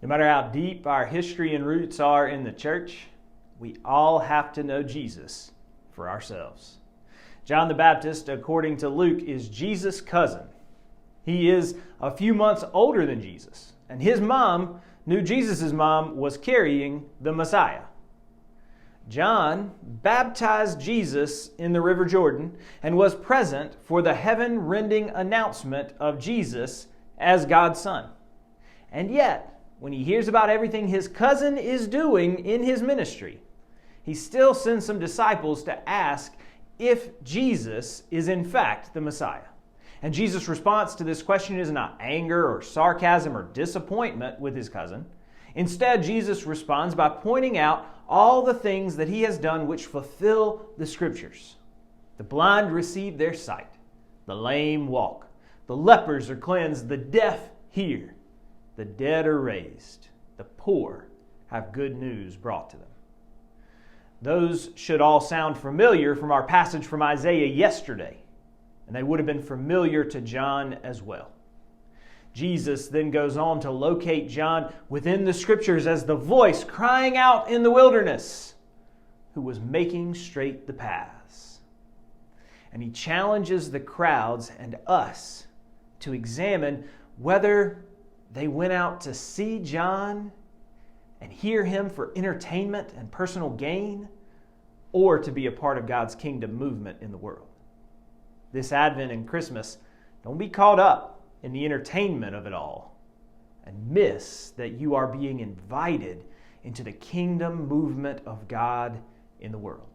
No matter how deep our history and roots are in the church, we all have to know Jesus for ourselves. John the Baptist, according to Luke, is Jesus' cousin. He is a few months older than Jesus, and his mom knew Jesus' mom was carrying the Messiah. John baptized Jesus in the River Jordan and was present for the heaven-rending announcement of Jesus as God's Son. And yet, when he hears about everything his cousin is doing in his ministry, he still sends some disciples to ask if Jesus is in fact the Messiah. And Jesus' response to this question is not anger or sarcasm or disappointment with his cousin. Instead, Jesus responds by pointing out all the things that he has done which fulfill the Scriptures. The blind receive their sight, the lame walk, the lepers are cleansed, the deaf hear, the dead are raised, the poor have good news brought to them. Those should all sound familiar from our passage from Isaiah yesterday, and they would have been familiar to John as well. Jesus then goes on to locate John within the Scriptures as the voice crying out in the wilderness, who was making straight the paths. And he challenges the crowds and us to examine whether they went out to see John and hear him for entertainment and personal gain, or to be a part of God's kingdom movement in the world. This Advent and Christmas, don't be caught up in the entertainment of it all and miss that you are being invited into the kingdom movement of God in the world.